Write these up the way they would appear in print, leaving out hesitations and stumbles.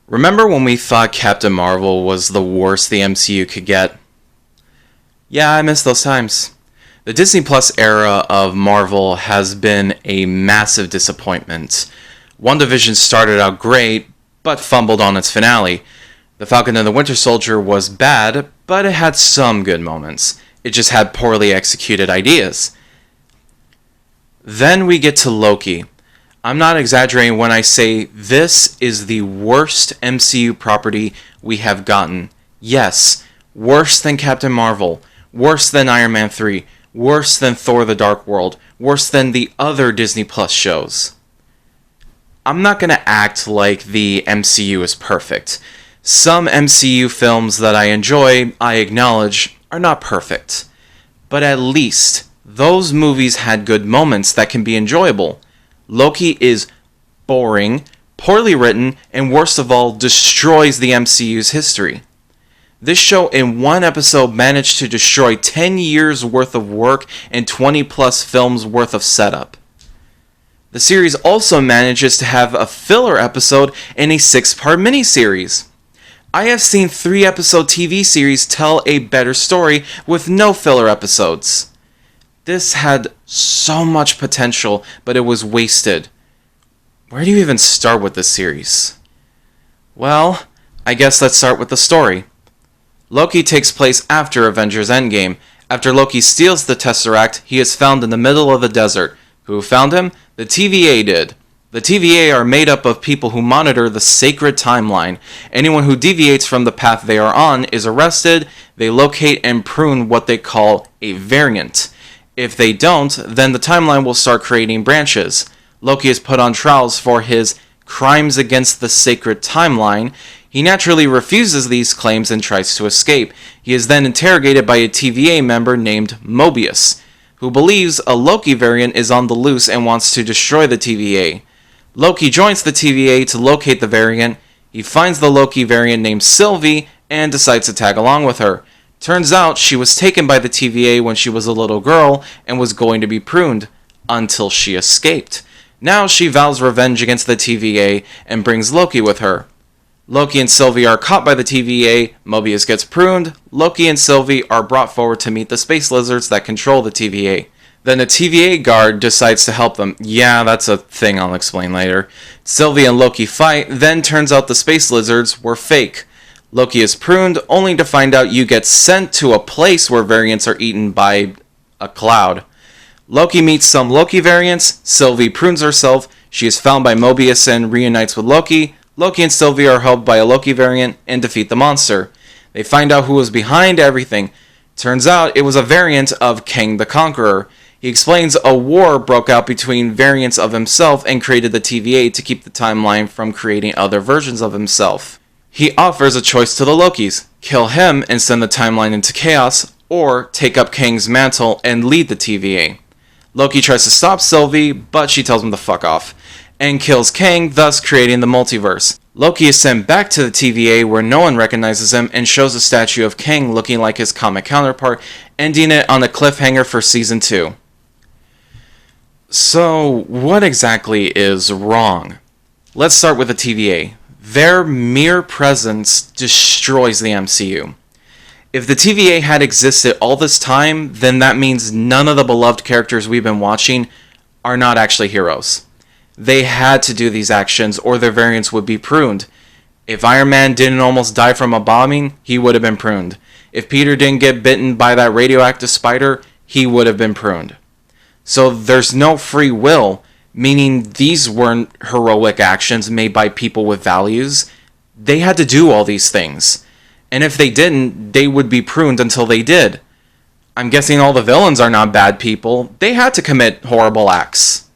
Remember when we thought Captain Marvel was the worst the MCU could get? Yeah, I miss those times. The Disney Plus era of Marvel has been a massive disappointment. WandaVision started out great, but fumbled on its finale. The Falcon and the Winter Soldier was bad, but it had some good moments. It just had poorly executed ideas. Then we get to Loki. I'm not exaggerating when I say this is the worst MCU property we have gotten. Yes, worse than Captain Marvel, worse than Iron Man 3, worse than Thor the Dark World, worse than the other Disney Plus shows. I'm not going to act like the MCU is perfect. Some MCU films that I enjoy, I acknowledge, are not perfect. But at least those movies had good moments that can be enjoyable. Loki is boring, poorly written, and worst of all, destroys the MCU's history. This show in one episode managed to destroy 10 years worth of work and 20 plus films worth of setup. The series also manages to have a filler episode in a 6-part miniseries. I have seen 3-episode TV series tell a better story with no filler episodes. This had so much potential, but it was wasted. Where do you even start with this series? Well, I guess let's start with the story. Loki takes place after Avengers Endgame. After Loki steals the Tesseract, he is found in the middle of the desert. Who found him? The TVA did. The TVA are made up of people who monitor the sacred timeline. Anyone who deviates from the path they are on is arrested. They locate and prune what they call a variant. If they don't, then the timeline will start creating branches. Loki is put on trials for his crimes against the sacred timeline. He naturally refuses these claims and tries to escape. He is then interrogated by a TVA member named Mobius, who believes a Loki variant is on the loose and wants to destroy the TVA. Loki joins the TVA to locate the variant. He finds the Loki variant named Sylvie and decides to tag along with her. Turns out she was taken by the TVA when she was a little girl and was going to be pruned, until she escaped. Now she vows revenge against the TVA and brings Loki with her. Loki and Sylvie are caught by the TVA, Mobius gets pruned, Loki and Sylvie are brought forward to meet the space lizards that control the TVA. Then a TVA guard decides to help them. Yeah, that's a thing I'll explain later. Sylvie and Loki fight, then turns out the space lizards were fake. Loki is pruned, only to find out you get sent to a place where variants are eaten by a cloud. Loki meets some Loki variants, Sylvie prunes herself, she is found by Mobius and reunites with Loki. Loki and Sylvie are helped by a Loki variant and defeat the monster. They find out who was behind everything. Turns out it was a variant of Kang the Conqueror. He explains a war broke out between variants of himself and created the TVA to keep the timeline from creating other versions of himself. He offers a choice to the Lokis: kill him and send the timeline into chaos, or take up Kang's mantle and lead the TVA. Loki tries to stop Sylvie, but she tells him to fuck off, and kills Kang, thus creating the multiverse. Loki is sent back to the TVA where no one recognizes him and shows a statue of Kang looking like his comic counterpart, ending it on a cliffhanger for Season 2. So, what exactly is wrong? Let's start with the TVA. Their mere presence destroys the MCU. If the TVA had existed all this time, then that means none of the beloved characters we've been watching are not actually heroes. They had to do these actions or their variants would be pruned. If Iron Man didn't almost die from a bombing, he would have been pruned. If Peter didn't get bitten by that radioactive spider, he would have been pruned. So there's no free will, meaning these weren't heroic actions made by people with values. They had to do all these things. And if they didn't, they would be pruned until they did. I'm guessing all the villains are not bad people. They had to commit horrible acts.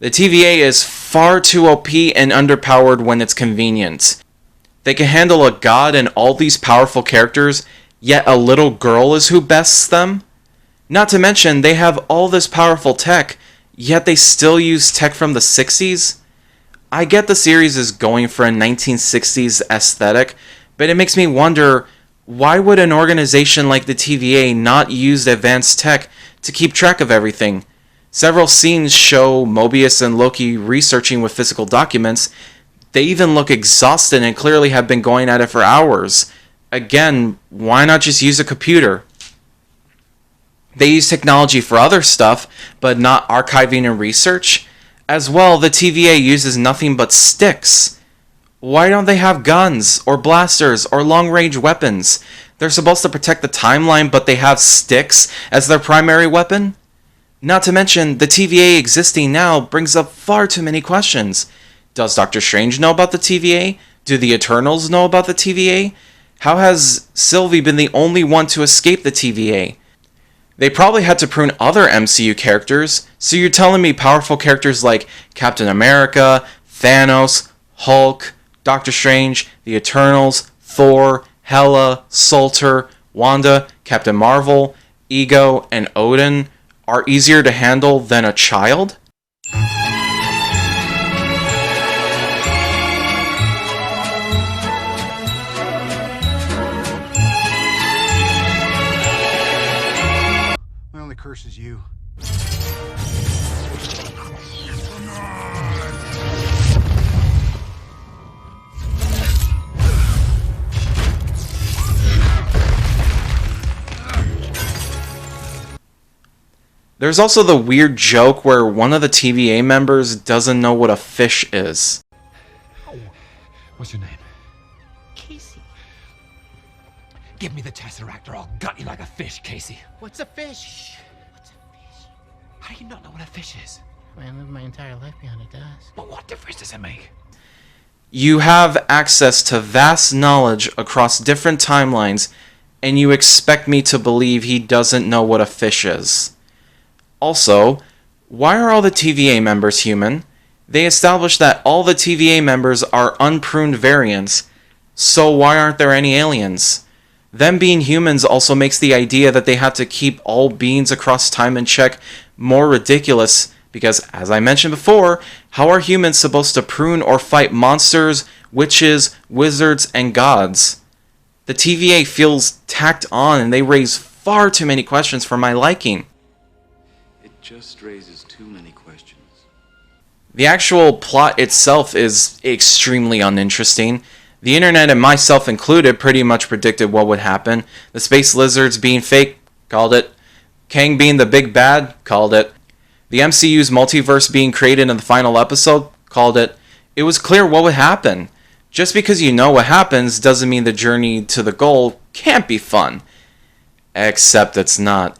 The TVA is far too OP and underpowered when it's convenient. They can handle a god and all these powerful characters, yet a little girl is who bests them? Not to mention, they have all this powerful tech, yet they still use tech from the 60s? I get the series is going for a 1960s aesthetic, but it makes me wonder, why would an organization like the TVA not use advanced tech to keep track of everything? Several scenes show Mobius and Loki researching with physical documents. They even look exhausted and clearly have been going at it for hours. Again, why not just use a computer? They use technology for other stuff, but not archiving and research. As well, the TVA uses nothing but sticks. Why don't they have guns, or blasters, or long-range weapons? They're supposed to protect the timeline, but they have sticks as their primary weapon? Not to mention, the TVA existing now brings up far too many questions. Does Doctor Strange know about the TVA? Do the Eternals know about the TVA? How has Sylvie been the only one to escape the TVA? They probably had to prune other MCU characters, so you're telling me powerful characters like Captain America, Thanos, Hulk, Doctor Strange, the Eternals, Thor, Hela, Sultor, Wanda, Captain Marvel, Ego, and Odin are easier to handle than a child? My only curse is you. There's also the weird joke where one of the TVA members doesn't know what a fish is. What's your name? Casey. Give me the Tesseract or I'll gut you like a fish, Casey. What's a fish? What's a fish? How do you not know what a fish is? I lived my entire life behind a desk. But what difference does it make? You have access to vast knowledge across different timelines, and you expect me to believe he doesn't know what a fish is. Also, why are all the TVA members human? They established that all the TVA members are unpruned variants, so why aren't there any aliens? Them being humans also makes the idea that they have to keep all beings across time in check more ridiculous, because as I mentioned before, how are humans supposed to prune or fight monsters, witches, wizards, and gods? The TVA feels tacked on and they raise far too many questions for my liking. Just raises too many questions. The actual plot itself is extremely uninteresting. The internet and myself included pretty much predicted what would happen. The space lizards being fake, called it. Kang being the big bad, called it. The MCU's multiverse being created in the final episode, called it. It was clear what would happen. Just because you know what happens doesn't mean the journey to the goal can't be fun. Except it's not.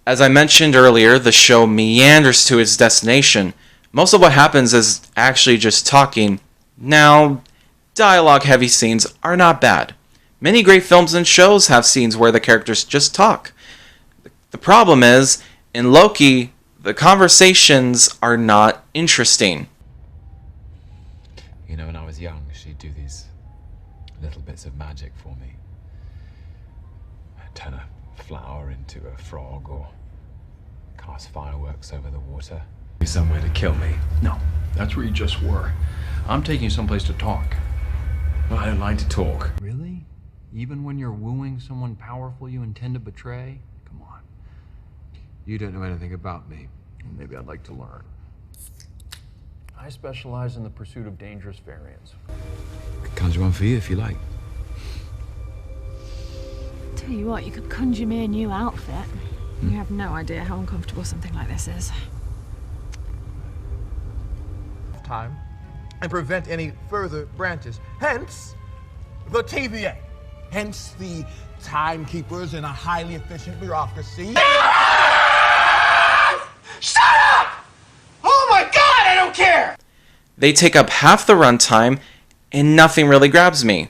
As I mentioned earlier, the show meanders to its destination. Most of what happens is actually just talking. Now, dialogue-heavy scenes are not bad. Many great films and shows have scenes where the characters just talk. The problem is, in Loki, the conversations are not interesting. You know, when I was young, she'd do these little bits of magic for me. I'd turn a flower into a frog or cast fireworks over the water. Somewhere to kill me. No, that's where you just were. I'm taking you someplace to talk. Well, I don't like to talk. Really? Even when you're wooing someone powerful you intend to betray? Come on. You don't know anything about me. Maybe I'd like to learn. I specialize in the pursuit of dangerous variants. I can conjure one for you if you like. Tell you what, you could conjure me a new outfit. You have no idea how uncomfortable something like this is. Time and prevent any further branches. Hence, the TVA. Hence, the timekeepers in a highly efficient bureaucracy. Shut up! Oh my god, I don't care! They take up half the runtime, and nothing really grabs me.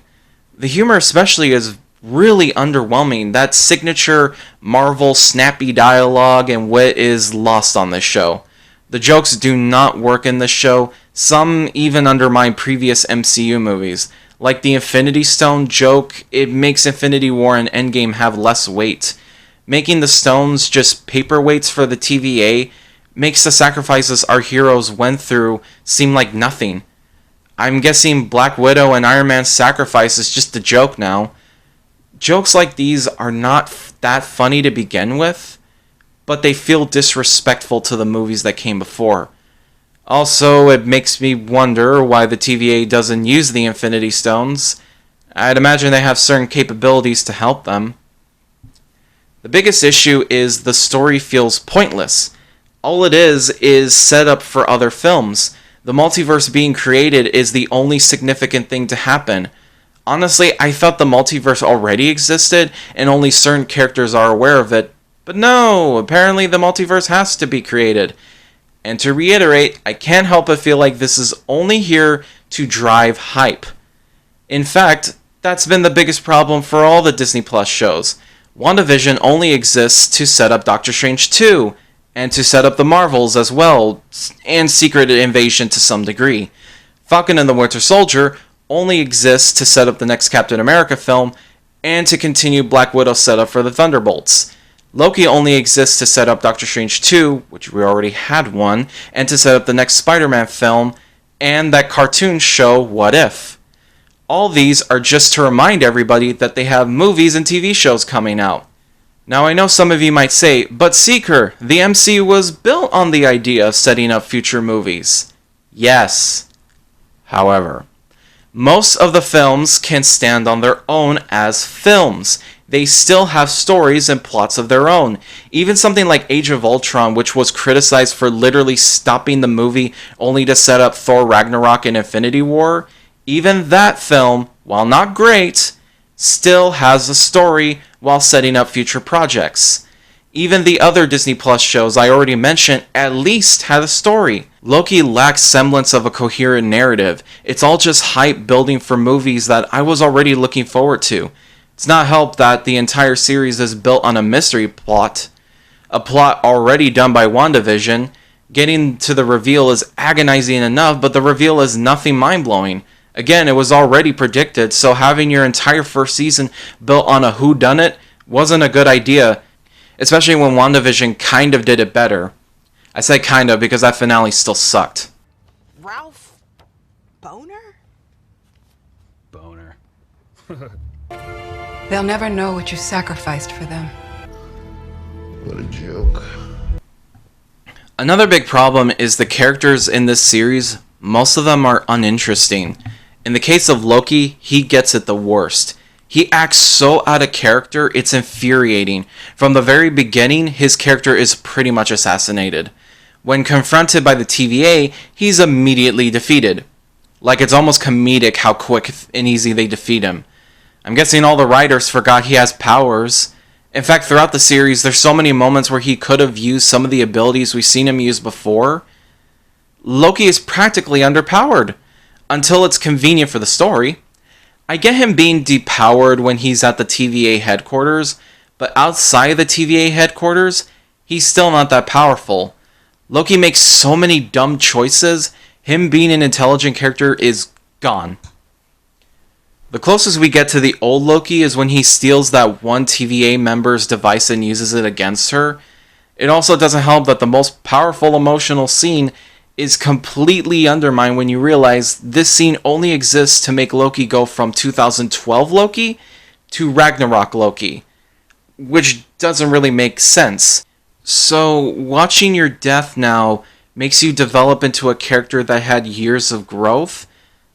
The humor especially is really underwhelming. That signature Marvel snappy dialogue and wit is lost on this show. The jokes do not work in this show, some even undermine previous MCU movies. Like the Infinity Stone joke, it makes Infinity War and Endgame have less weight. Making the stones just paperweights for the TVA makes the sacrifices our heroes went through seem like nothing. I'm guessing Black Widow and Iron Man's sacrifice is just a joke now. Jokes like these are not that funny to begin with, but they feel disrespectful to the movies that came before. Also, it makes me wonder why the TVA doesn't use the Infinity Stones. I'd imagine they have certain capabilities to help them. The biggest issue is the story feels pointless. All it is set up for other films. The multiverse being created is the only significant thing to happen. Honestly, I thought the multiverse already existed and only certain characters are aware of it. But no, apparently the multiverse has to be created. And to reiterate, I can't help but feel like this is only here to drive hype. In fact, that's been the biggest problem for all the Disney Plus shows. WandaVision only exists to set up Doctor Strange 2, and to set up the Marvels as well, and Secret Invasion to some degree. Falcon and the Winter Soldier only exists to set up the next Captain America film, and to continue Black Widow's setup for the Thunderbolts. Loki only exists to set up Doctor Strange 2, which we already had one, and to set up the next Spider-Man film, and that cartoon show What If. All these are just to remind everybody that they have movies and TV shows coming out. Now I know some of you might say, but Seeker, the MCU was built on the idea of setting up future movies. Yes. However, most of the films can stand on their own as films. They still have stories and plots of their own. Even something like Age of Ultron, which was criticized for literally stopping the movie only to set up Thor Ragnarok and Infinity War, even that film, while not great, still has a story while setting up future projects. Even the other Disney Plus shows I already mentioned at least had a story. Loki lacks semblance of a coherent narrative. It's all just hype building for movies that I was already looking forward to. It's not helped that the entire series is built on a mystery plot. A plot already done by WandaVision. Getting to the reveal is agonizing enough, but the reveal is nothing mind-blowing. Again, it was already predicted, so having your entire first season built on a whodunit wasn't a good idea, especially when WandaVision kind of did it better. I say kind of because that finale still sucked. Ralph Boner? Boner. They'll never know what you sacrificed for them. What a joke. Another big problem is the characters in this series. Most of them are uninteresting. In the case of Loki, he gets it the worst. He acts so out of character, it's infuriating. From the very beginning, his character is pretty much assassinated. When confronted by the TVA, he's immediately defeated. Like it's almost comedic how quick and easy they defeat him. I'm guessing all the writers forgot he has powers. In fact, throughout the series, there's so many moments where he could have used some of the abilities we've seen him use before. Loki is practically underpowered. Until it's convenient for the story. I get him being depowered when he's at the TVA headquarters, but outside the TVA headquarters, he's still not that powerful. Loki makes so many dumb choices, him being an intelligent character is gone. The closest we get to the old Loki is when he steals that one TVA member's device and uses it against her. It also doesn't help that the most powerful emotional scene is completely undermined when you realize this scene only exists to make Loki go from 2012 Loki to Ragnarok Loki, which doesn't really make sense. So watching your death now makes you develop into a character that had years of growth,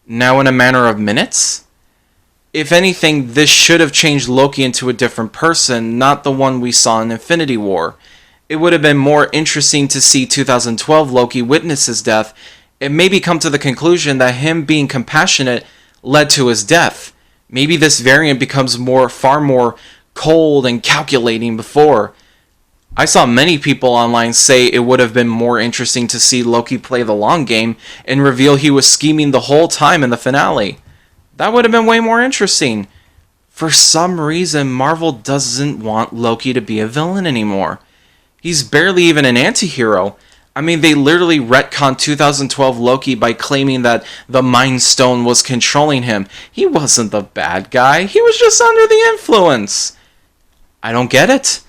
now in a matter of minutes? If anything, this should have changed Loki into a different person, not the one we saw in Infinity War. It would have been more interesting to see 2012 Loki witness his death and maybe come to the conclusion that him being compassionate led to his death. Maybe this variant becomes far more cold and calculating before. I saw many people online say it would have been more interesting to see Loki play the long game and reveal he was scheming the whole time in the finale. That would have been way more interesting. For some reason, Marvel doesn't want Loki to be a villain anymore. He's barely even an anti-hero. I mean, they literally retconned 2012 Loki by claiming that the Mind Stone was controlling him. He wasn't the bad guy. He was just under the influence. I don't get it.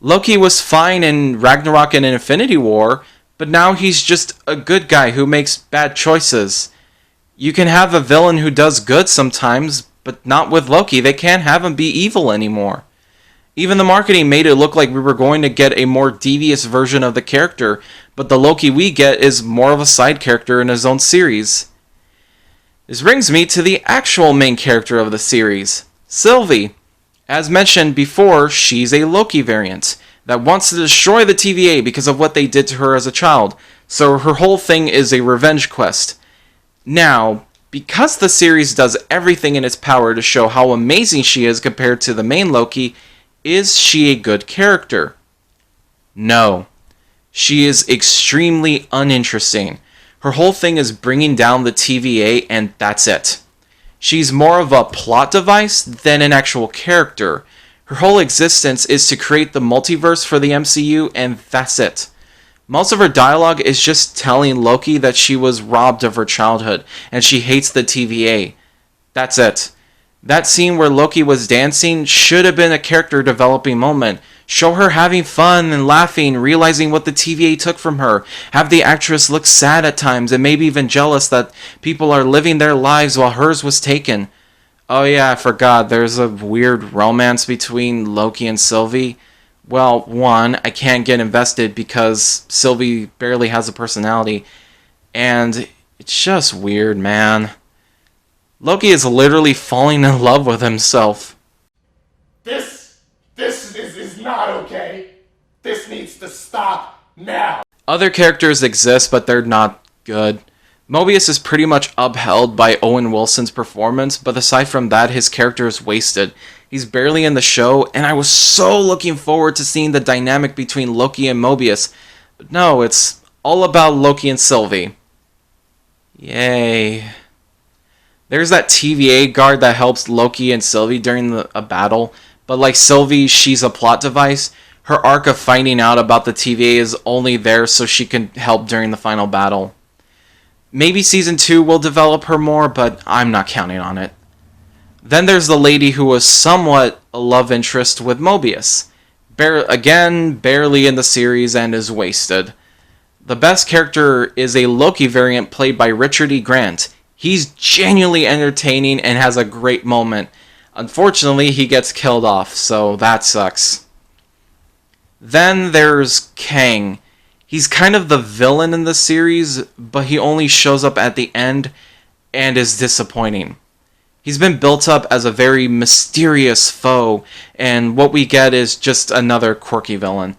Loki was fine in Ragnarok and in Infinity War, but now he's just a good guy who makes bad choices. You can have a villain who does good sometimes, but not with Loki. They can't have him be evil anymore. Even the marketing made it look like we were going to get a more devious version of the character, but the Loki we get is more of a side character in his own series. This brings me to the actual main character of the series, Sylvie. As mentioned before, she's a Loki variant that wants to destroy the TVA because of what they did to her as a child, so her whole thing is a revenge quest. Now, because the series does everything in its power to show how amazing she is compared to the main Loki, is she a good character? No. She is extremely uninteresting. Her whole thing is bringing down the TVA, and that's it. She's more of a plot device than an actual character. Her whole existence is to create the multiverse for the MCU, and that's it. Most of her dialogue is just telling Loki that she was robbed of her childhood, and she hates the TVA. That's it. That scene where Loki was dancing should have been a character developing moment. Show her having fun and laughing, realizing what the TVA took from her. Have the actress look sad at times and maybe even jealous that people are living their lives while hers was taken. Oh yeah, I forgot, there's a weird romance between Loki and Sylvie. Well, one, I can't get invested because Sylvie barely has a personality. And it's just weird, man. Loki is literally falling in love with himself. This is not okay. This needs to stop now. Other characters exist, but they're not good. Mobius is pretty much upheld by Owen Wilson's performance, but aside from that, his character is wasted. He's barely in the show, and I was so looking forward to seeing the dynamic between Loki and Mobius. But no, it's all about Loki and Sylvie. Yay. There's that TVA guard that helps Loki and Sylvie during a battle, but like Sylvie, she's a plot device. Her arc of finding out about the TVA is only there so she can help during the final battle. Maybe Season 2 will develop her more, but I'm not counting on it. Then there's the lady who was somewhat a love interest with Mobius. Barely in the series and is wasted. The best character is a Loki variant played by Richard E. Grant. He's genuinely entertaining and has a great moment. Unfortunately, he gets killed off, so that sucks. Then there's Kang. He's kind of the villain in the series, but he only shows up at the end and is disappointing. He's been built up as a very mysterious foe, and what we get is just another quirky villain.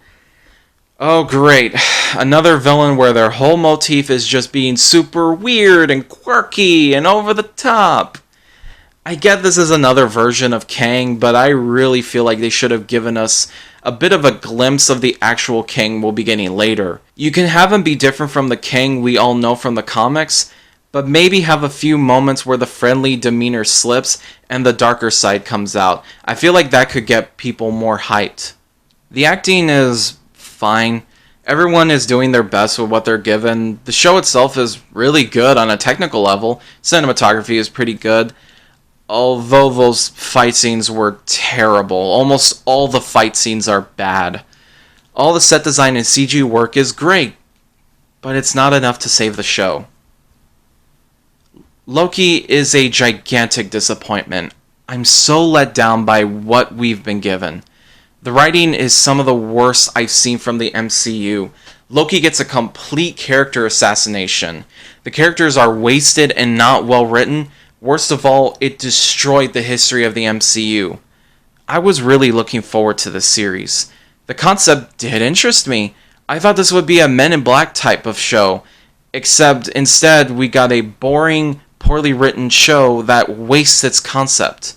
Oh great, another villain where their whole motif is just being super weird and quirky and over the top. I get this is another version of Kang, but I really feel like they should have given us a bit of a glimpse of the actual Kang we'll be getting later. You can have him be different from the Kang we all know from the comics, but maybe have a few moments where the friendly demeanor slips and the darker side comes out. I feel like that could get people more hyped. The acting is fine. Everyone is doing their best with what they're given. The show itself is really good on a technical level. Cinematography is pretty good. Although those fight scenes were terrible. Almost all the fight scenes are bad. All the set design and CG work is great, but it's not enough to save the show. Loki is a gigantic disappointment. I'm so let down by what we've been given. The writing is some of the worst I've seen from the MCU. Loki gets a complete character assassination. The characters are wasted and not well written. Worst of all, it destroyed the history of the MCU. I was really looking forward to this series. The concept did interest me. I thought this would be a Men in Black type of show, except instead we got a boring, poorly written show that wastes its concept.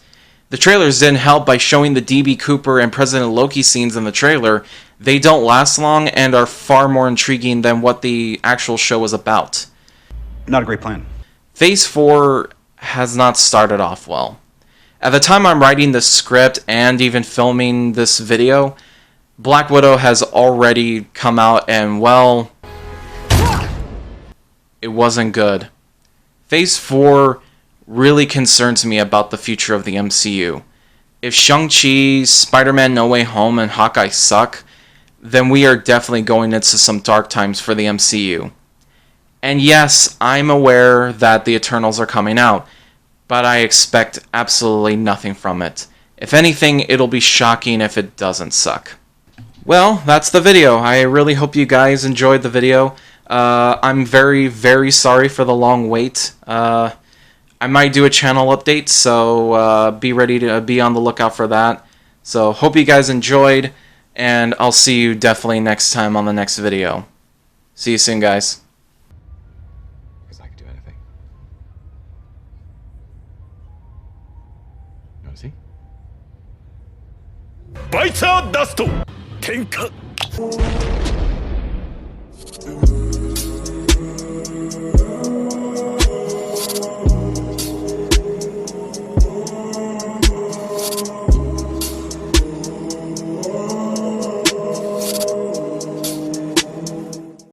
The trailers didn't help by showing the DB Cooper and President Loki scenes in the trailer. They don't last long and are far more intriguing than what the actual show was about. Not a great plan. Phase 4 has not started off well. At the time I'm writing this script and even filming this video, Black Widow has already come out and, well, it wasn't good. Phase 4 really concerns me about the future of the MCU. If Shang-Chi, Spider-Man No Way Home, and Hawkeye suck, then we are definitely going into some dark times for the MCU. And yes, I'm aware that the Eternals are coming out, but I expect absolutely nothing from it. If anything, it'll be shocking if it doesn't suck. Well, that's the video. I really hope you guys enjoyed the video. I'm very, very sorry for the long wait. I might do a channel update, so be ready to be on the lookout for that. So hope you guys enjoyed, and I'll see you definitely next time on the next video. See you soon, guys. Because I could do anything. You want to see? バイツァーダスト喧嘩